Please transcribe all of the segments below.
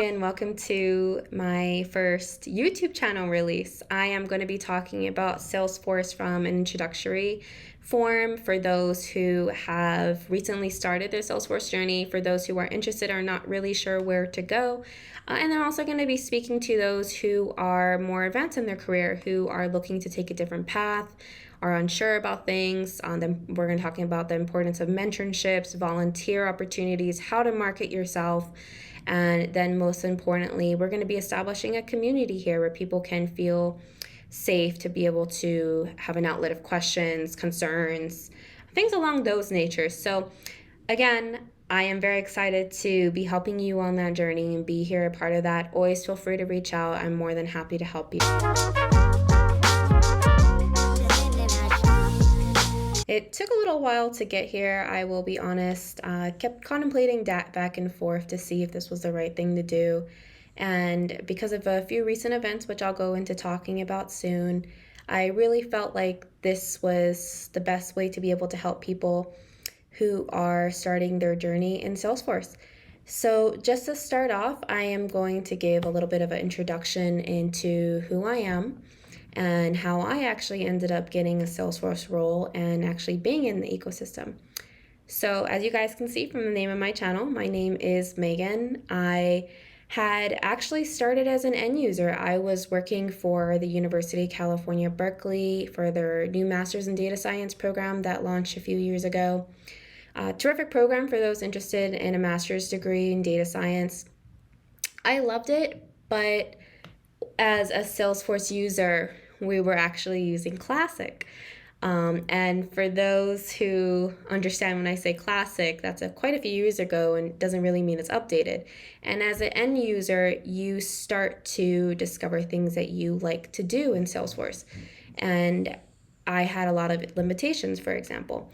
Megan. Welcome to my first YouTube channel release. I am going to be talking about Salesforce from an introductory form for those who have recently started their Salesforce journey, for those who are interested or not really sure where to go. And I'm also going to be speaking to those who are more advanced in their career, who are looking to take a different path, are unsure about things. We're going to be talking about the importance of mentorships, volunteer opportunities, how to market yourself. And then most importantly, we're going to be establishing a community here where people can feel safe to be able to have an outlet of questions, concerns, things along those natures. So again, I am very excited to be helping you on that journey and be here a part of that. Always feel free to reach out. I'm more than happy to help you. It took a little while to get here, I will be honest. Kept contemplating that back and forth to see if this was the right thing to do. And because of a few recent events, which I'll go into talking about soon, I really felt like this was the best way to be able to help people who are starting their journey in Salesforce. So just to start off, I am going to give a little bit of an introduction into who I am and how I actually ended up getting a Salesforce role and actually being in the ecosystem. So as you guys can see from the name of my channel, my name is Megan. I had actually started as an end user. I was working for the University of California, Berkeley for their new Masters in Data Science program that launched a few years ago. Terrific program for those interested in a master's degree in data science. I loved it, but as a Salesforce user, we were actually using Classic. And for those who understand when I say Classic, that's quite a few years ago and doesn't really mean it's updated. And as an end user, you start to discover things that you like to do in Salesforce. And I had a lot of limitations, for example.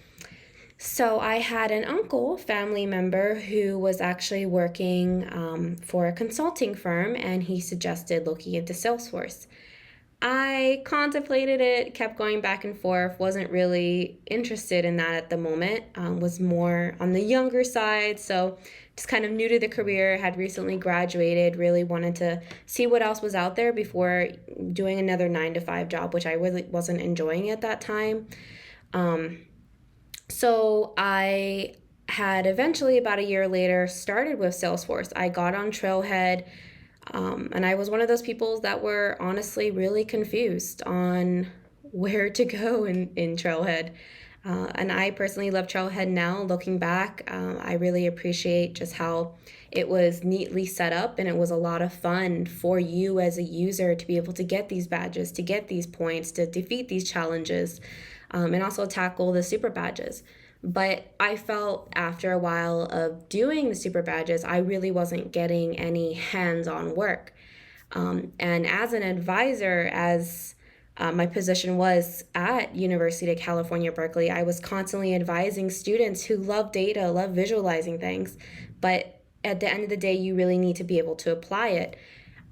So I had an uncle, family member, who was actually working for a consulting firm, and he suggested looking into Salesforce. I contemplated it, kept going back and forth, wasn't really interested in that at the moment, was more on the younger side, so just kind of new to the career, had recently graduated, really wanted to see what else was out there before doing another 9-to-5 job, which I really wasn't enjoying at that time. So I had eventually, about a year later, started with Salesforce. I got on Trailhead, and I was one of those people that were honestly really confused on where to go in Trailhead. And I personally love Trailhead now. Looking back, I really appreciate just how it was neatly set up, and it was a lot of fun for you as a user to be able to get these badges, to get these points, to defeat these challenges, and also tackle the super badges. But I felt after a while of doing the super badges, I really wasn't getting any hands-on work. And as an advisor, as my position was at University of California, Berkeley, I was constantly advising students who love data, love visualizing things. But at the end of the day, you really need to be able to apply it.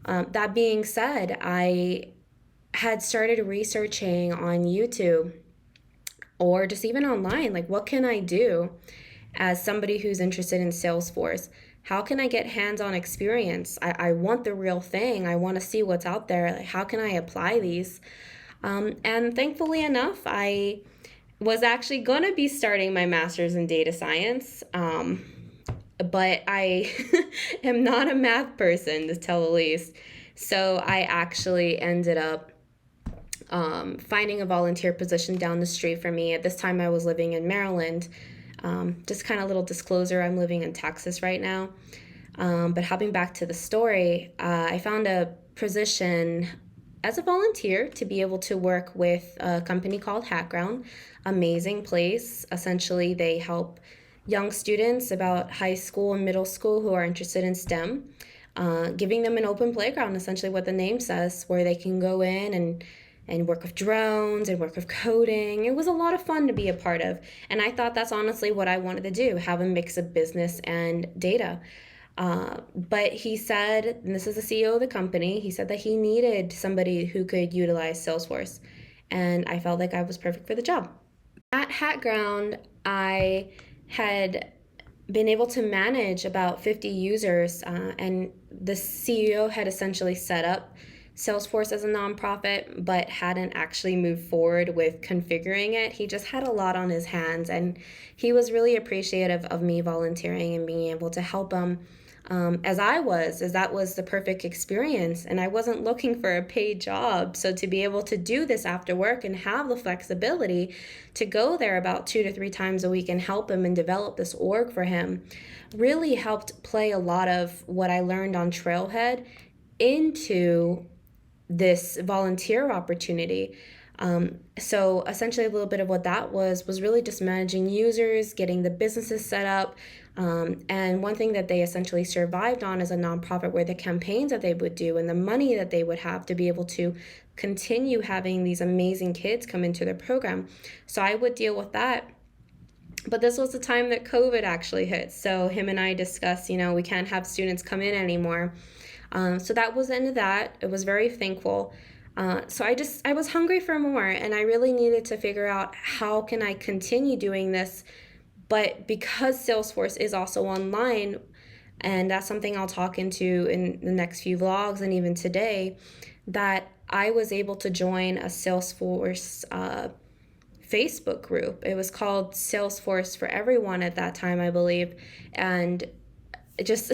That being said, I had started researching on YouTube or just even online, like what can I do as somebody who's interested in Salesforce? How can I get hands-on experience? I want the real thing. I want to see what's out there. Like, how can I apply these? And thankfully enough, I was actually going to be starting my master's in data science, but I am not a math person, to tell the least. So I actually ended up finding a volunteer position down the street from me. At this time, I was living in Maryland. Just kind of little disclosure, I'm living in Texas right now. But hopping back to the story, I found a position as a volunteer to be able to work with a company called Hackground. Amazing place. Essentially, they help young students about high school and middle school who are interested in STEM, giving them an open playground, essentially what the name says, where they can go in and work with drones and work with coding. It was a lot of fun to be a part of. And I thought that's honestly what I wanted to do, have a mix of business and data. But he said, and this is the CEO of the company, he said that he needed somebody who could utilize Salesforce. And I felt like I was perfect for the job. At Hackground, I had been able to manage about 50 users, and the CEO had essentially set up Salesforce as a nonprofit, but hadn't actually moved forward with configuring it. He just had a lot on his hands, and he was really appreciative of me volunteering and being able to help him. As that was the perfect experience, and I wasn't looking for a paid job. So to be able to do this after work and have the flexibility to go there about 2 to 3 times a week and help him and develop this org for him really helped play a lot of what I learned on Trailhead into this volunteer opportunity. So essentially a little bit of what that was really just managing users, getting the businesses set up. And one thing that they essentially survived on as a nonprofit were the campaigns that they would do and the money that they would have to be able to continue having these amazing kids come into their program. So I would deal with that. But this was the time that COVID actually hit. So him and I discussed, we can't have students come in anymore. So that was the end of that. It was very thankful. So I was hungry for more, and I really needed to figure out how can I continue doing this. But because Salesforce is also online, and that's something I'll talk into in the next few vlogs and even today, that I was able to join a Salesforce Facebook group. It was called Salesforce for Everyone at that time, I believe. And just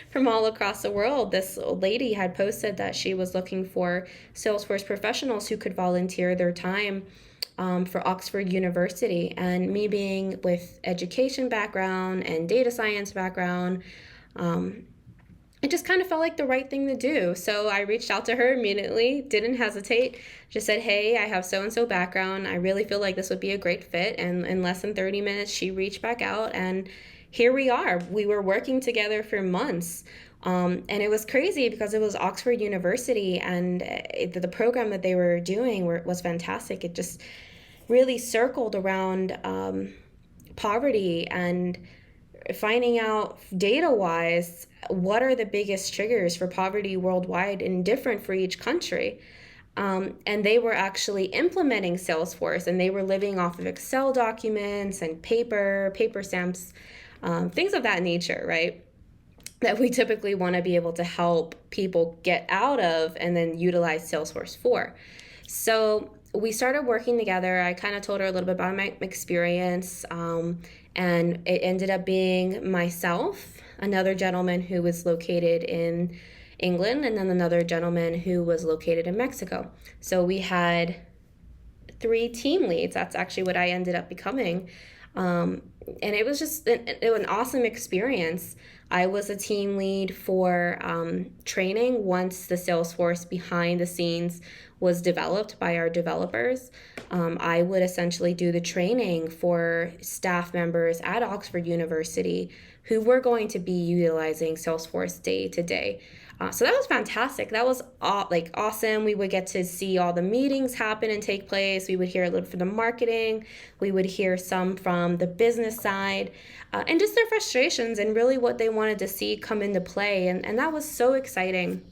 from all across the world, this lady had posted that she was looking for Salesforce professionals who could volunteer their time for Oxford University. And me being with education background and data science background, it just kind of felt like the right thing to do. So I reached out to her immediately, didn't hesitate, just said, hey, I have so-and-so background. I really feel like this would be a great fit. And in less than 30 minutes, she reached back out, and here we are. We were working together for months. And it was crazy because it was Oxford University, and the program that they were doing was fantastic. It just really circled around poverty and finding out data-wise what are the biggest triggers for poverty worldwide and different for each country. And they were actually implementing Salesforce, and they were living off of Excel documents and paper stamps, things of that nature, right? That we typically want to be able to help people get out of and then utilize Salesforce for. So we started working together. I kind of told her a little bit about my experience, and it ended up being myself, another gentleman who was located in England, and then another gentleman who was located in Mexico. So we had 3 team leads. That's actually what I ended up becoming. And it was just an awesome experience. I was a team lead for training once the Salesforce behind the scenes was developed by our developers. I would essentially do the training for staff members at Oxford University who were going to be utilizing Salesforce day to day. So that was fantastic. That was awesome. We would get to see all the meetings happen and take place. We would hear a little from the marketing. We would hear some from the business side, and just their frustrations and really what they wanted to see come into play. And that was so exciting.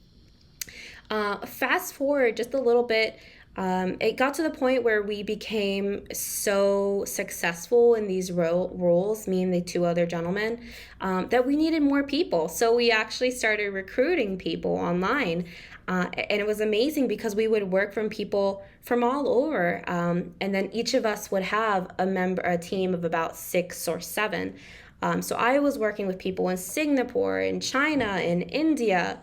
Fast forward just a little bit, it got to the point where we became so successful in these roles, me and the 2 other gentlemen, that we needed more people. So we actually started recruiting people online. And it was amazing because we would work from people from all over. And then each of us would have a team of about 6 or 7. So I was working with people in Singapore, in China, in India.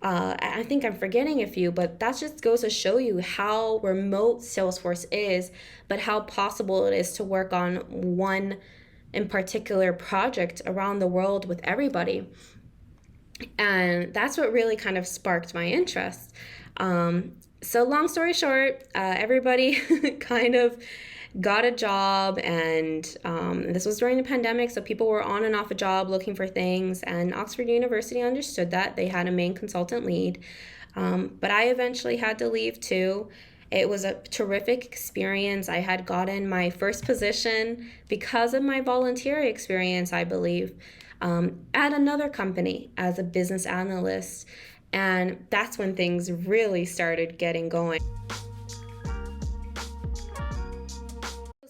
I think I'm forgetting a few, but that just goes to show you how remote Salesforce is, but how possible it is to work on one in particular project around the world with everybody. And that's what really kind of sparked my interest. So long story short, everybody kind of got a job, and this was during the pandemic, so people were on and off a job looking for things, and Oxford University understood that. They had a main consultant lead, but I eventually had to leave too. It was a terrific experience. I had gotten my first position because of my volunteer experience, I believe, at another company as a business analyst, and that's when things really started getting going.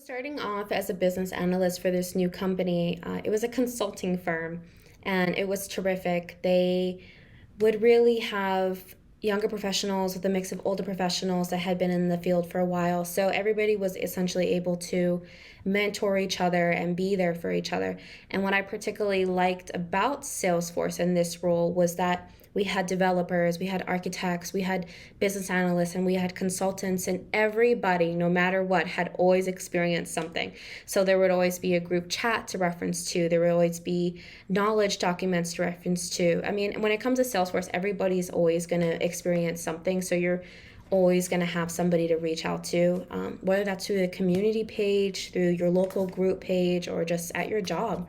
Starting off as a business analyst for this new company, it was a consulting firm, and it was terrific. They would really have younger professionals with a mix of older professionals that had been in the field for a while. So everybody was essentially able to mentor each other and be there for each other. And what I particularly liked about Salesforce in this role was that we had developers, we had architects, we had business analysts, and we had consultants, and everybody, no matter what, had always experienced something. So there would always be a group chat to reference to, there would always be knowledge documents to reference to. I mean, when it comes to Salesforce, everybody's always going to experience something. So you're always going to have somebody to reach out to, whether that's through the community page, through your local group page, or just at your job.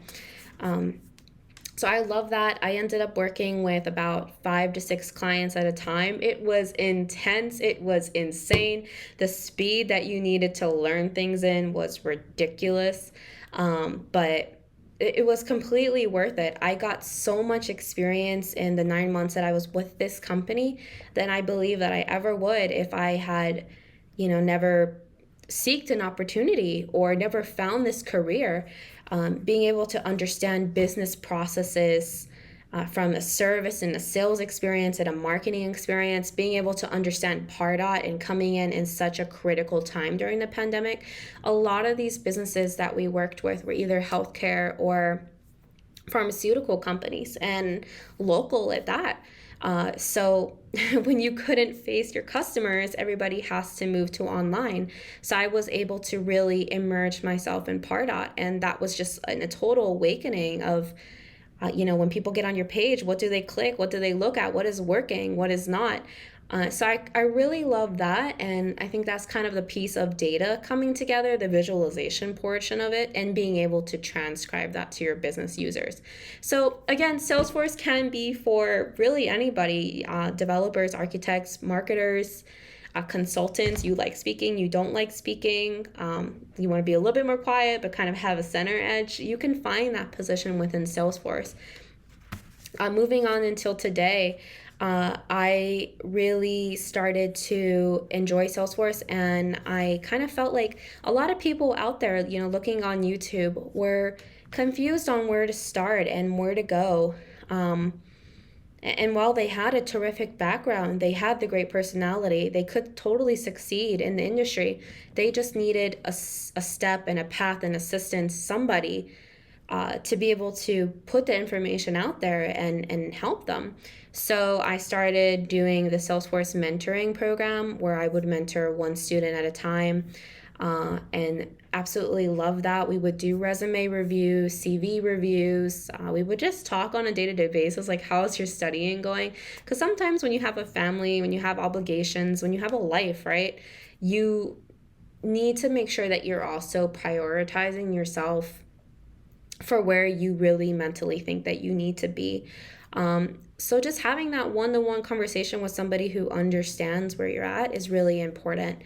So I love that. I ended up working with about 5 to 6 clients at a time. It was intense. It was insane. The speed that you needed to learn things in was ridiculous. But it was completely worth it. I got so much experience in the 9 months that I was with this company than I believe that I ever would if I had, never seeked an opportunity or never found this career. Being able to understand business processes from a service and a sales experience and a marketing experience, being able to understand Pardot and coming in such a critical time during the pandemic. A lot of these businesses that we worked with were either healthcare or pharmaceutical companies, and local at that. So when you couldn't face your customers, everybody has to move to online. So I was able to really immerse myself in Pardot, and that was just a total awakening of, when people get on your page, what do they click? What do they look at? What is working? What is not? So I really love that, and I think that's kind of the piece of data coming together, the visualization portion of it, and being able to transcribe that to your business users. So again, Salesforce can be for really anybody, developers, architects, marketers, consultants. You like speaking, you don't like speaking, you want to be a little bit more quiet but kind of have a center edge. You can find that position within Salesforce. Moving on until today, I really started to enjoy Salesforce, and I kind of felt like a lot of people out there, looking on YouTube, were confused on where to start and where to go. And while they had a terrific background, they had the great personality, they could totally succeed in the industry. They just needed a step and a path and assistance, somebody to be able to put the information out there and help them. So I started doing the Salesforce mentoring program, where I would mentor one student at a time, and absolutely love that. We would do resume reviews, CV reviews. We would just talk on a day-to-day basis, like, how's your studying going? Because sometimes when you have a family, when you have obligations, when you have a life, right, you need to make sure that you're also prioritizing yourself for where you really mentally think that you need to be. So just having that one-to-one conversation with somebody who understands where you're at is really important.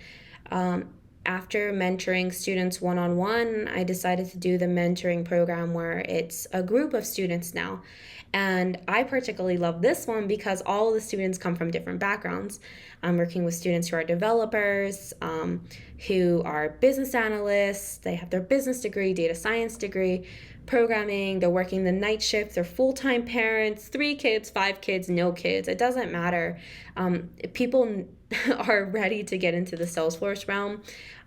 After mentoring students one-on-one, I decided to do the mentoring program where it's a group of students now. And I particularly love this one because all of the students come from different backgrounds. I'm working with students who are developers, who are business analysts, they have their business degree, data science degree, programming, they're working the night shift, they're full-time parents, 3 kids, 5 kids, no kids, it doesn't matter. People are ready to get into the Salesforce realm,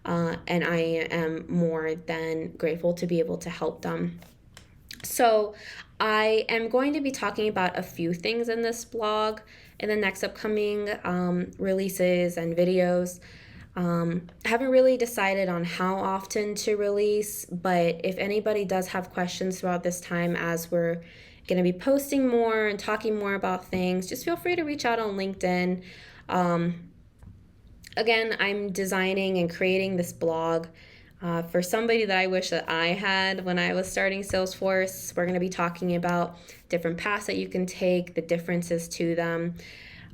and I am more than grateful to be able to help them. So I am going to be talking about a few things in this blog in the next upcoming releases and videos. I haven't really decided on how often to release, but if anybody does have questions throughout this time as we're going to be posting more and talking more about things, just feel free to reach out on LinkedIn. Again, I'm designing and creating this blog for somebody that I wish that I had when I was starting Salesforce. We're going to be talking about different paths that you can take, the differences to them.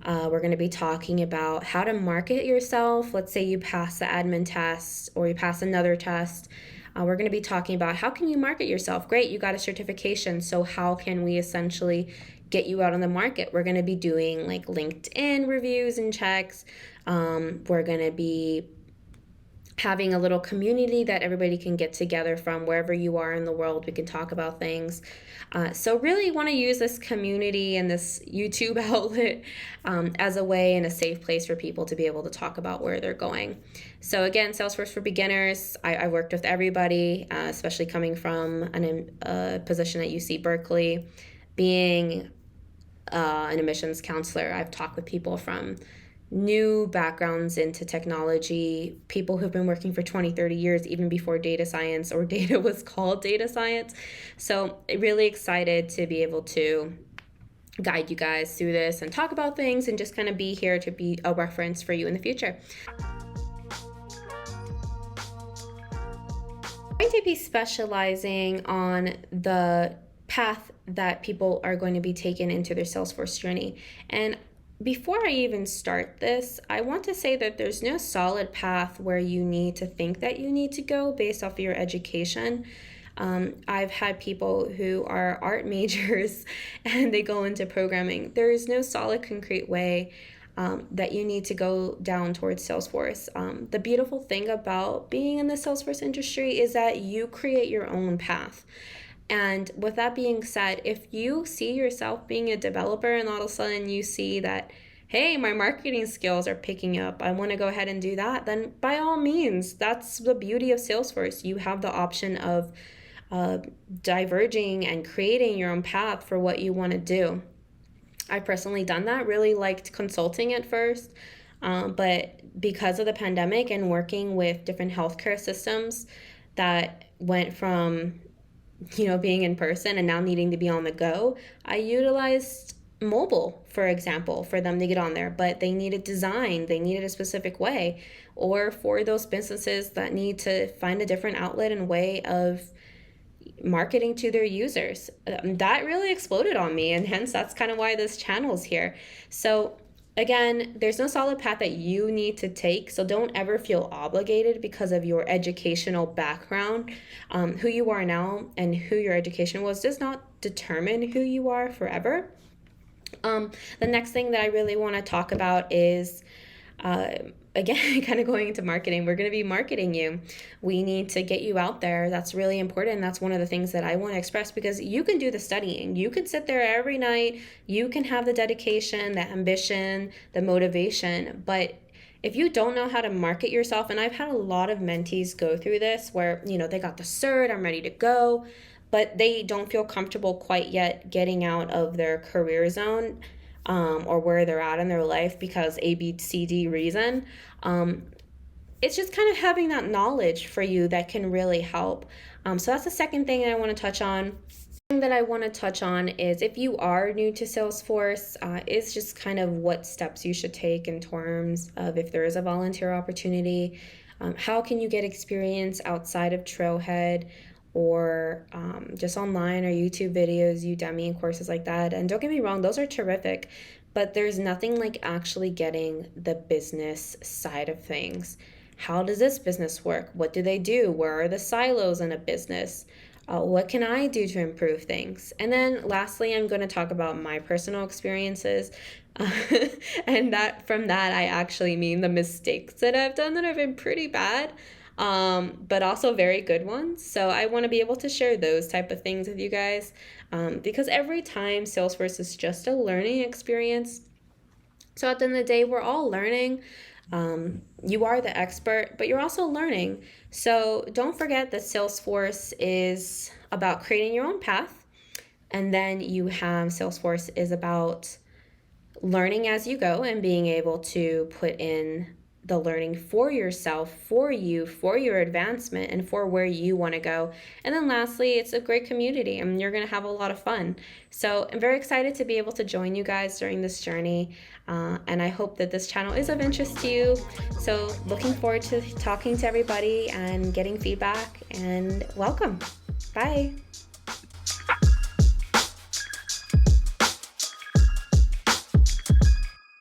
We're going to be talking about how to market yourself. Let's say you pass the admin test or you pass another test. We're going to be talking about how can you market yourself. Great, you got a certification. So how can we essentially get you out on the market? We're going to be doing like LinkedIn reviews and checks. We're going to be having a little community that everybody can get together from wherever you are in the world. We can talk about things. So really want to use this community and this YouTube outlet as a way and a safe place for people to be able to talk about where they're going. So again, Salesforce for Beginners, I worked with everybody, especially coming from a position at UC Berkeley, being an admissions counselor. I've talked with people from new backgrounds into technology, people who've been working for 20, 30 years, even before data science or data was called data science. So really excited to be able to guide you guys through this and talk about things and just kind of be here to be a reference for you in the future. I'm going to be specializing on the path that people are going to be taken into their Salesforce journey. And before I even start this, I want to say that there's no solid path where you need to think that you need to go based off of your education. I've had people who are art majors and they go into programming. There is no solid, concrete way that you need to go down towards Salesforce. The beautiful thing about being in the Salesforce industry is that you create your own path. And with that being said, if you see yourself being a developer and all of a sudden you see that, hey, my marketing skills are picking up, I want to go ahead and do that, then by all means, that's the beauty of Salesforce. You have the option of diverging and creating your own path for what you want to do. I've personally done that, really liked consulting at first, but because of the pandemic and working with different healthcare systems that went from being in person and now needing to be on the go, I utilized mobile, for example, for them to get on there, but they needed design, they needed a specific way, or for those businesses that need to find a different outlet and way of marketing to their users. That really exploded on me, and hence that's kind of why this channel's here. So again, there's no solid path that you need to take, so don't ever feel obligated because of your educational background. Who you are now and who your education was does not determine who you are forever. The next thing that I really want to talk about is again, kind of going into marketing. We're going to be marketing you. We need to get you out there. That's really important. That's one of the things that I want to express, because you can do the studying. You can sit there every night. You can have the dedication, the ambition, the motivation. But if you don't know how to market yourself, and I've had a lot of mentees go through this where, they got the cert, I'm ready to go, but they don't feel comfortable quite yet getting out of their career zone. Or where they're at in their life because A, B, C, D reason. It's just kind of having that knowledge for you that can really help. So that's the second thing I want to touch on. The thing that I want to touch on is, if you are new to Salesforce, is just kind of what steps you should take in terms of if there is a volunteer opportunity. How can you get experience outside of Trailhead, or just online or YouTube videos, Udemy, and courses like that. And don't get me wrong, those are terrific, but there's nothing like actually getting the business side of things. How does this business work? What do they do? Where are the silos in a business? What can I do to improve things? And then lastly, I'm going to talk about my personal experiences. And from that, I actually mean the mistakes that I've done that have been pretty bad. But also very good ones. So I want to be able to share those type of things with you guys, because every time Salesforce is just a learning experience. So at the end of the day, we're all learning. You are the expert, but you're also learning. So don't forget that Salesforce is about creating your own path. And then you have Salesforce is about learning as you go and being able to put in the learning for yourself, for you, for your advancement, and for where you want to go. And then lastly, it's a great community and you're going to have a lot of fun. So I'm very excited to be able to join you guys during this journey. And I hope that this channel is of interest to you. So looking forward to talking to everybody and getting feedback, and welcome. Bye.